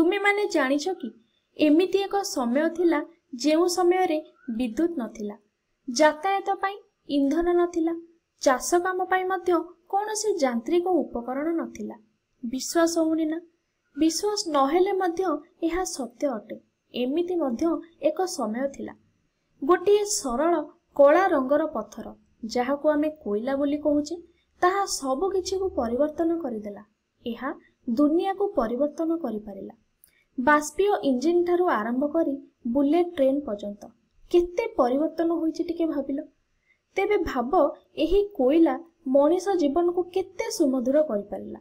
तुमे माने जानिछ कि एमिति एक समय थिला जेउ समय रे विद्युत नथिला, यातायात पई इंधन नथिला, चाष काम पई मध्य कौनसी यांत्रिक उपकरण नथिला। विश्वास होउनी ना? विश्वास नहेले मध्य यह सत्य अटे। एमिति मध्य एक समय थिला, गोटे सरल कला रंगर पत्थर जहाको आमे कोयला बोली कहूचे, ताहा सब किछि को परिवर्तन करिदेला। एहा दुनिया को परिवर्तन करि पारिला। बाष्पीय इंजिन ठारू आरंभ करी बुलेट ट्रेन पर्यंत केते परिवर्तन होइछि टिके भाबिलो। तेबे भाब एही कोयला मनीष जीवन को केते सुमधुर करि पारिला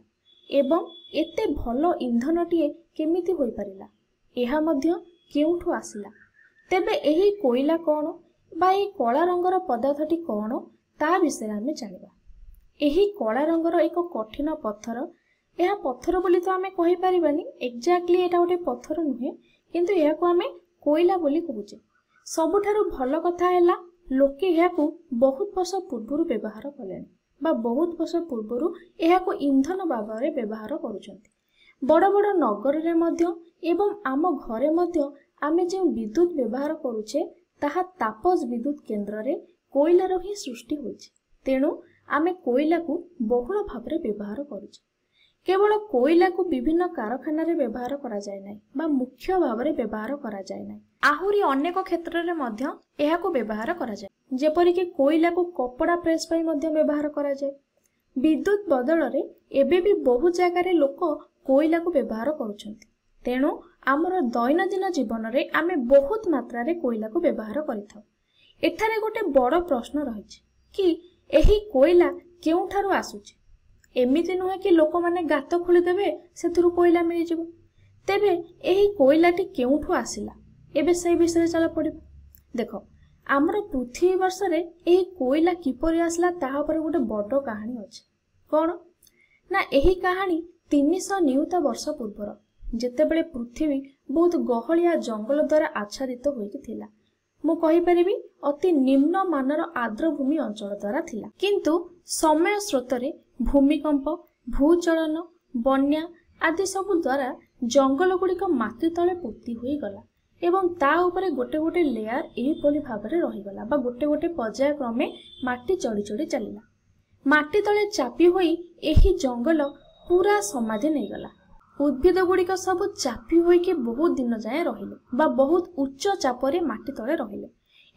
एवं एते भलो इंधनटीए केमिति होई पारिला। एहा मध्य केउठु आसिला? तेबे एही कोयला कोन बा एही कला रंगर पदार्थटी कोन ता विषय आमे जानिबा। एही कला रंगर एक कठिन पत्थर, यह पत्थर बोली तो आमे कहि परिबानी, एक्जाक्टली एटा गोटे पत्थर नुहे, किंतु यह को आमे कोयला बोली कहूचे। सबुठारु भलो कथा हैला लोके यह को बहुत वर्ष पूर्वरु व्यवहार कलेनी बा बहुत वर्ष पूर्वरु यह को इंधन भाବରେ व्यवहार करूछंती। बड़ बड़ नगर रे मध्य एवं आम घरे मध्य आमे जे विद्युत व्यवहार करूछे ताहा तापज विद्युत केंद्र रे कोयलार ही सृष्टि होइछे। तेणु आमे कोयला को बहुल भाବରେ व्यवहार करूछे। केवल कोयला को विभिन्न कारखाना रे व्यवहार करा जाय नै बा मुख्य भाବରେ व्यवहार करा जाय नै, आहुरी अनेक क्षेत्र रे मध्य एहा को व्यवहार करा जाय। जेपरि कि कोयला को कपड़ा प्रेस पई मध्य व्यवहार करा जाय। विद्युत बदल रे एबे भी बहु जगह रे लोक कोयला को व्यवहार करूछंती। तेणु आमर दैनंदिन जीवन रे आमे बहुत मात्रा रे कोयला को व्यवहार करिथाउ। एठारे गोटे बड़ प्रश्न रहिछि कि एही कोयला केउठारु आसुछि। एमिति नुहे कि लोक माने गात खोली देबे सेथुरु कोयला मिलि जिवो। तेबे एही कोयलाटी केउठु आसिला एबे से विषय चला पड़िबो। देखो आमर पृथ्वी वर्ष रे एही कोयला किपरि आसला ताहा पर गोटे बड़ कहानी अछि। कोन ना एही कहानी 300 नियुत वर्ष पूर्वर जेतेबेले पृथ्वी बहुत गहलिया जंगल द्वारा आच्छादित होइति थिला। मु कहि परिबी अति निम्न मानर आर्द्रभूमि अंचल द्वारा थिला, किंतु समय स्रोत रे भूमिकंप, भूचलन, बन्या आदि सब द्वारा जंगल गुड़िक माटी तले पोती होई गला एवं ता उपरे गोटे गोटे लेयर एही पली भाबरे रही गला बा गोटे गोटे पर्याय क्रमे माटी चढ़ी चढ़ी चलिला। माटी तले चापी होई एही जंगल पूरा समाधि नहीं गला। उद्भिद गुड़िक सब चापी होई के बहुत दिन जाए रहिले बा बहुत उच्च चापरे माटी तले रहिले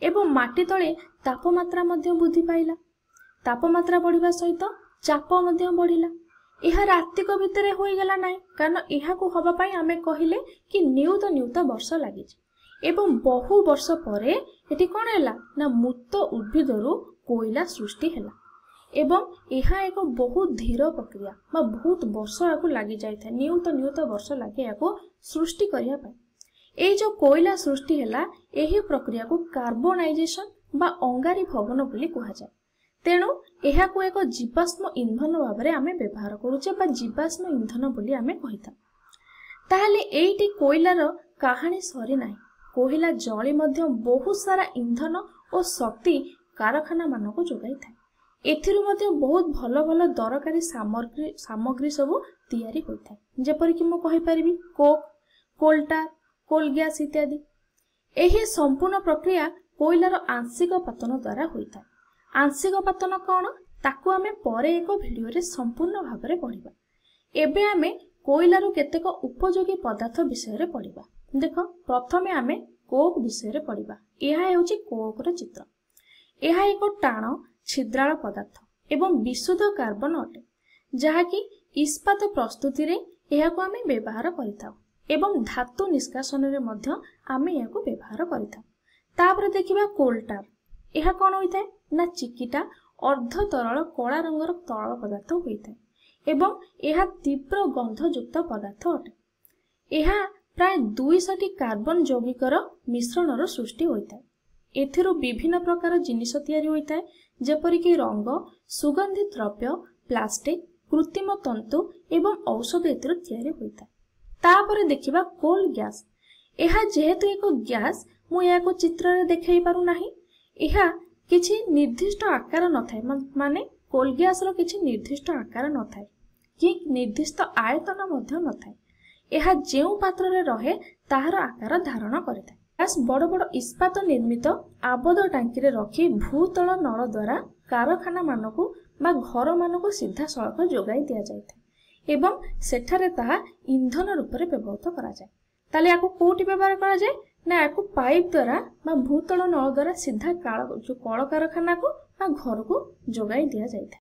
एवं माटी तले तापमात्रा मध्य वृद्धि पाइला। तापमात्रा बढ़िबा सहित चाप मध्य बढ़िला। यह रातिक भितरे होई गला नाही, कारण यह को हबा पई आमे कहिले कि नियुत नियुत वर्ष लागिछि एवं बहु वर्ष परे एटी कोन हैला ना मुक्त उद्भिदरु कोयला सृष्टि हैला एवं यह एक बहुत धीर प्रक्रिया बा बहुत वर्ष आकु लागि जाय था। नियुत नियुत वर्ष लागे याको सृष्टि करिया पई। ए जो कोयला सृष्टि हैला एही प्रक्रिया को कार्बोनाइजेशन बा अंगारी भवन बोली कहा जाय। तेणु यह को एक जीवाश्म इंधन भाବରେ आमे व्यवहार करूचे बा जीवाश्म इंधन बोली आमे कहिता। ताहले एइटी कोयलार कहानी सरी नाही। कोयला जळी मध्य बहुत सारा इंधन और शक्ति कारखाना मानको जोगाई थाए। एथिरु मध्य बहुत भलो भलो दरकारी सामग्री सब तैयारी होइथाय। जेपरि कि मु कहि परिबी कोक, कोलटार, कोल गैस इत्यादि। एही संपूर्ण प्रक्रिया कोयलार आंशिक पतन द्वारा होइथाय। आंशिक पतन कौन ताकू आमे परे एक वीडियो रे संपूर्ण भाबरे पढिबा। एबे आमे कोयलारु केतेक उपयोगी पदार्थ विषय रे पढिबा। देखो प्रथमे आमे कोक विषय रे पढिबा। एहा हेउची कोक रो चित्र। एहा एक टाण छिद्राळ पदार्थ एवं विशुद्ध कार्बन अटे, जहा कि इस्पात प्रस्तुति रे एहा को आमे व्यवहार करिथाउ एवं धातु निष्कासन रे मध्य आमे एहा को व्यवहार करिथाउ। तापर देखिबा कोलटार। एहा कोन होइथाय ना चिकिटा अर्ध तरल कला रंगर तरल पदार्थ होइथाय एवं एहा तीव्र गंधयुक्त पदार्थ अटे। एहा प्राय 200 कार्बन यौगिकर मिश्रणर सृष्टि होइथाय। एथिरु विभिन्न प्रकार जिनिस तयारी होइथाय, जेपरि कि रंग, सुगंधित द्रव्य, प्लास्टिक, कृत्रिम तंतु एवं औषध एथिरु तयारी होइथाय। तापर देखिबा कोल गैस। एहा जेहेतु एक गैस मु याको चित्र रे देखाई पारु नाही। एहा किछि निर्दिष्ट आकार न थाय, माने कोल गैस रो किछि निर्दिष्ट आकार न थाय कि निर्दिष्ट आयतन मध्य न थाय। ଏହା ଯେଉଁ ପାତ୍ରରେ ରହେ ତାହାର ଆକାର ଧାରଣ କରିଥାଏ। ଗ୍ୟାସ୍ ବଡ଼ ବଡ଼ ଇସ୍ପାତ ନିର୍ମିତ ଆବଦ୍ଧ ଟାଙ୍କିରେ ରଖି ଭୂତଳ ନଳ ଦ୍ୱାରା କାରଖାନା ମାନଙ୍କୁ ବା ଘର ମାନଙ୍କୁ ସିଧାସଳଖ ଯୋଗାଇ ଦିଆଯାଇଥାଏ ଏବଂ ସେଠାରେ ତାହା ଇନ୍ଧନ ରୂପରେ ବ୍ୟବହୃତ କରାଯାଏ। ତାହେଲେ ୟାକୁ କୋଉଠି ବ୍ୟବହାର କରାଯାଏ ନା ୟାକୁ ପାଇପ୍ ଦ୍ୱାରା ବା ଭୂତଳ ନଳ ଦ୍ୱାରା ସିଧା କଳକାରଖାନାକୁ ବା ଘରକୁ ଯୋଗାଇ ଦିଆଯାଇଥାଏ।